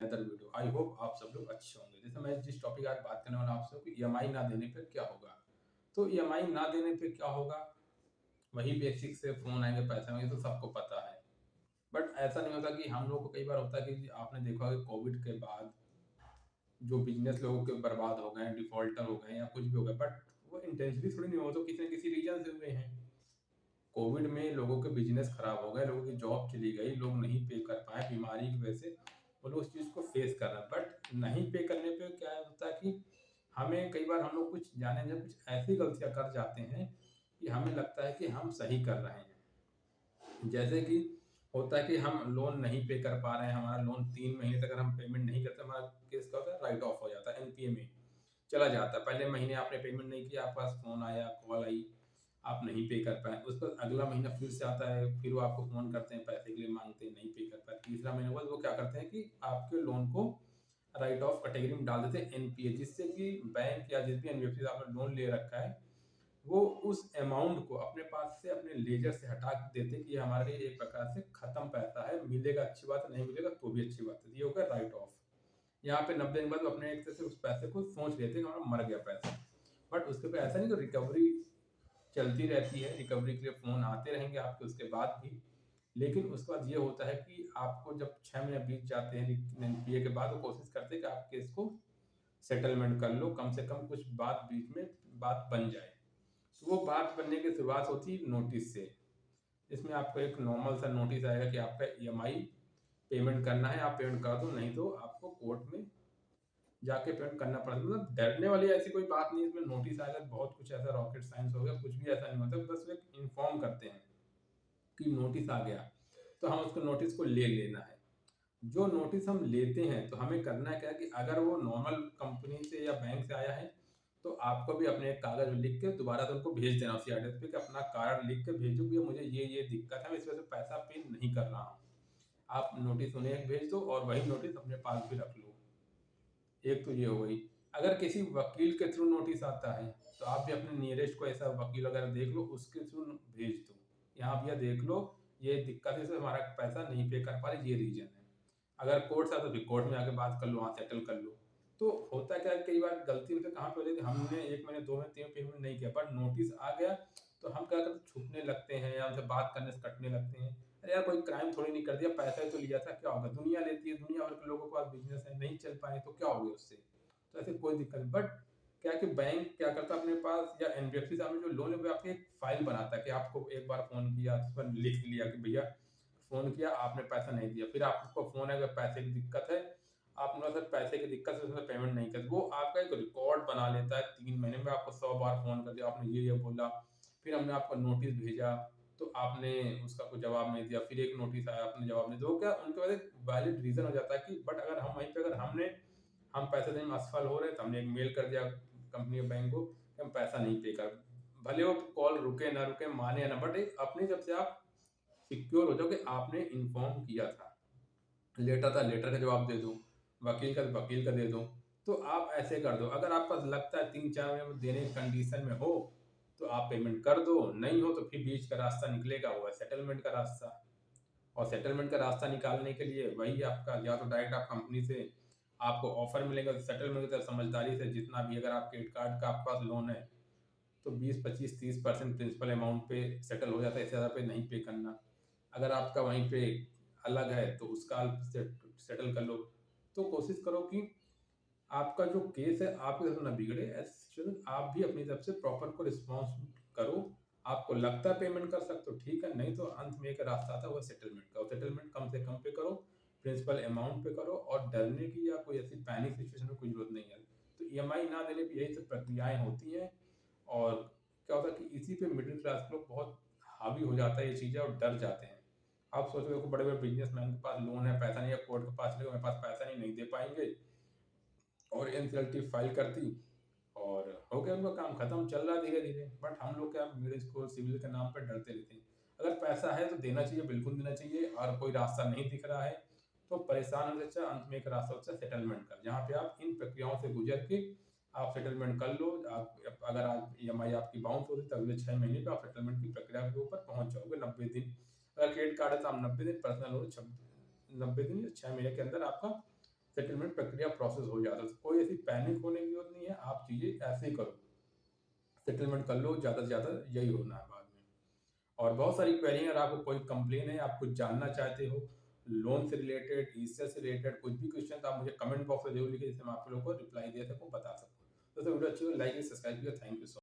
बेहतर video. I hope आप सब लोग अच्छे होंगे। जैसे मैं जिस टॉपिक आज बात करने वाला हूं आपसे कि ईएमआई ना देने पे क्या होगा। तो ईएमआई ना देने पे क्या होगा, वही बेसिक से फोन आएंगे, पैसे आएंगे, तो सबको पता है। बट ऐसा नहीं होता कि हम लोग को कई बार होता है कि आपने देखा होगा कोविड के बाद जो बिजनेस लोगों के बर्बाद हो गए, डिफॉल्टर हो गए या कुछ भी हो गया, बट वो इंटेंशनली थोड़ी नहीं हो, तो किसी न किसी रीजन से हुए हैं। कोविड में लोगों के बिजनेस खराब हो गए, लोगों की जॉब चली गई, लोग नहीं पे कर पाए बीमारी की वजह से। वो लोग उस चीज़ को फेस कर रहे हैं, बट नहीं पे करने पे क्या होता है कि हमें कई बार हम लोग कुछ जाने अनजाने कुछ ऐसी गलतियां कर जाते हैं कि हमें लगता है कि हम सही कर रहे हैं। जैसे कि होता है कि हम लोन नहीं पे कर पा रहे हैं, हमारा लोन 3 महीने तक अगर हम पेमेंट नहीं करते, हमारा केस क्या होता है, राइट ऑफ हो जाता है, एनपीए में चला जाता है। पहले महीने आपने पेमेंट नहीं किया, आपके पास फ़ोन आया, कॉल आई, आप नहीं पे कर पाए। उसके बाद अगला महीना फिर से आता है, फिर वो आपको फ़ोन करते हैं, पैसे के लिए माँगते हैं, नहीं पे कर पाए। तीसरा महीने के बाद वो क्या करते हैं कि आपके लोन को राइट ऑफ कैटेगरी में डाल देते हैं, एनपीए, जिससे कि बैंक या जिस भी एनबीएफसी से आपने लोन ले रखा है, वो उस अमाउंट को अपने पास से, अपने लेजर से हटा देते हैं कि ये हमारे लिए एक प्रकार से खत्म पैसा है, मिलेगा अच्छी बात है, नहीं मिलेगा तो भी अच्छी बात है। ये हो गया राइट ऑफ। यहाँ पे 90 दिन बाद वो अपने एक तरह से उस पैसे को सोच लेते हैं कि हमारा मर गया पैसा। बट उसके पे ऐसा नहीं, तो रिकवरी चलती रहती है, रिकवरी के लिए फ़ोन आते रहेंगे आपके उसके बाद भी। लेकिन उसके बाद ये होता है कि आपको जब 6 महीने बीत जाते हैं एनपीए के बाद, वो कोशिश करते हैं कि आप केस को सेटलमेंट कर लो, कम से कम कुछ बात बीच में बात बन जाए। तो वो बात बनने की शुरुआत होती है नोटिस से। इसमें आपको एक नॉर्मल सा नोटिस आएगा कि आपका ईएमआई पेमेंट करना है, आप पेमेंट कर दो, नहीं तो आपको कोर्ट में जाके पेमेंट करना पड़ता है। मतलब डरने वाली ऐसी कोई बात नहीं है, इसमें नोटिस आएगा, बहुत कुछ ऐसा रॉकेट साइंस हो गया, कुछ भी ऐसा नहीं होता, बस एक इन्फॉर्म करते हैं कि नोटिस आ गया, तो हम उसको नोटिस को ले लेना है। जो नोटिस हम लेते हैं तो हमें करना क्या है कि अगर वो नॉर्मल कंपनी से या बैंक से आया है, तो आपको भी अपने एक कागज में लिख के दोबारा से उनको भेज देना उसी एड्रेस पे कि अपना कारण लिख के भेजो कि मुझे ये दिक्कत है, मैं इस वजह से पैसा पे नहीं कर रहा हूँ। आप नोटिस उन्हें भेज दो और वही नोटिस अपने पास भी रख लो। एक तो ये हो गई। अगर किसी वकील के थ्रू नोटिस आता है, तो आप भी अपने नियरेस्ट को ऐसा वकील वगैरह देख लो, उसके थ्रू भेज दो। यहाँ भैया देख लो, ये दिक्कत है, इसमें हमारा पैसा नहीं पे कर पा रहे, ये रीजन है। अगर कोर्ट से आता है, तो फिर कोर्ट में आके बात कर लो, वहाँ सेटल कर लो। तो होता क्या है, कई बार गलती हमसे कहाँ पे हो जाती है, हमने 1 महीने, 2 महीने, 3 महीने पेमेंट नहीं किया, बट नोटिस आ गया, तो हम क्या करते हैं, छुपने लगते हैं या उनसे बात करने से कटने लगते हैं। अरे यार, कोई क्राइम थोड़ी नहीं कर दिया, पैसा ही तो लिया था, क्या होगा? दुनिया लेती है, दुनिया भर के लोगों के पास बिज़नेस है, नहीं चल पाए तो क्या हो गया उससे? तो ऐसे कोई दिक्कत नहीं। बट क्या है कि बैंक क्या करता है अपने पास, या एनबीएफसी से आपने जो लोन है, वो आपकी एक फाइल बनाता है कि आपको एक बार फ़ोन किया, उस पर लिख लिया कि भैया फ़ोन किया, आपने पैसा नहीं दिया। फिर आपको फ़ोन आएगा, पैसे की दिक्कत है, आपने सर पैसे की दिक्कत से उसमें पेमेंट नहीं किया। वो आपका एक रिकॉर्ड बना लेता है, 3 महीने में आपको 100 बार फ़ोन कर दिया, आपने ये बोला, फिर हमने आपको नोटिस भेजा, तो आपने उसका कोई जवाब नहीं दिया, फिर एक नोटिस आया, आपने जवाब नहीं दिया। वो क्या उनके पास एक वैलिड रीज़न हो जाता है कि बट अगर हम वहीं पे, अगर हम पैसे देने में असफल हो रहे हैं, तो हमने एक मेल कर दिया कंपनी या बैंक को कि हम पैसा नहीं पे कर, भले वो कॉल रुके ना रुके, माने या ना, बट एक अपनी तरफ से आप सिक्योर हो जाओ कि आपने इन्फॉर्म किया था। लेटर था, लेटर का जवाब दे दो, वकील का वकील का दे दो। तो आप ऐसे कर दो। अगर आपको लगता है 3-4 महीने में देने की कंडीशन में हो, तो आप पेमेंट कर दो, नहीं हो तो फिर बीच का रास्ता निकलेगा, वो है सेटलमेंट का रास्ता। और सेटलमेंट का रास्ता निकालने के लिए वही आपका, या तो डायरेक्ट आप कंपनी से आपको ऑफर मिलेगा, तो सेटलमेंट की तरफ समझदारी से जितना भी, अगर आप क्रेडिट कार्ड का आपके पास लोन है, तो 20, 25, 30% प्रिंसिपल अमाउंट पे सेटल हो जाता है, इससे ज़्यादा पे नहीं पे करना। अगर आपका वहीं पे अलग है, तो उसका आप सेटल कर लो। तो कोशिश करो कि आपका जो केस है आपकी तरफ से ना बिगड़े, ऐसी सिचुएशन आप भी अपनी तरफ से प्रॉपर को रिस्पॉन्स करो। आपको लगता है पेमेंट कर सकते हो, ठीक है, नहीं तो अंत में एक रास्ता आता है, वो सेटलमेंट का। सेटलमेंट कम से कम पे करो, प्रिंसिपल अमाउंट पे करो, और डरने की या कोई ऐसी पैनिक सिचुएशन में कोई जरूरत नहीं है। तो ईएमआई ना देने की यही सब प्रक्रियाएं होती हैं। और क्या होता है कि इसी पे मिडिल क्लास के लोग बहुत हावी हो जाता है ये चीज़ें, और डर जाते हैं। आप सोचो, देखो बड़े बड़े बिजनेसमैन के पास लोन है, पैसा नहीं है, कोर्ट के पास चले गए, मेरे पास पैसा नहीं, नहीं दे पाएंगे, और एनसीएलटी फाइल कर दी, और हो गया उनका काम खत्म, चल रहा है धीरे धीरे। बट हम लोग क्या, मिडिल स्कोर सिविल के नाम पर डरते रहते हैं। अगर पैसा है तो देना चाहिए, बिल्कुल देना चाहिए, और कोई रास्ता नहीं दिख रहा है तो परेशान होने से अच्छा अंत में एक रास्ता होता है सेटलमेंट का, जहाँ पे आप इन प्रक्रियाओं से गुजर के आप सेटलमेंट कर लो। आप अगर आज ईएमआई आपकी बाउंस होती है, तो अगले 6 महीने पे आप सेटलमेंट की प्रक्रिया के ऊपर पहुंच जाओगे, 90 दिन। अगर क्रेडिट कार्ड है तो आप 90 दिन, पर्सनल लोन 90 दिन या 6 महीने के अंदर आपका सेटलमेंट प्रक्रिया प्रोसेस हो जाता है। तो कोई ऐसी पैनिक होने की ज़रूरत नहीं है, आप चीज़ें ऐसे ही करो, सेटलमेंट कर लो, ज़्यादा से ज़्यादा यही होना है बाद में। और बहुत सारी क्वेरी हैं, अगर आपको कोई कंप्लेन है, आप कुछ जानना चाहते हो, लोन से रिलेटेड, ईसीएस से रिलेटेड कुछ भी क्वेश्चन, आप मुझे कमेंट बॉक्स में ज़रूर लिखिए, जिससे मैं आप लोगों को रिप्लाई दे सकूँ, बता सकूँ। तो वीडियो अच्छी हो लाइक सब्सक्राइब कीजिए। Thank you so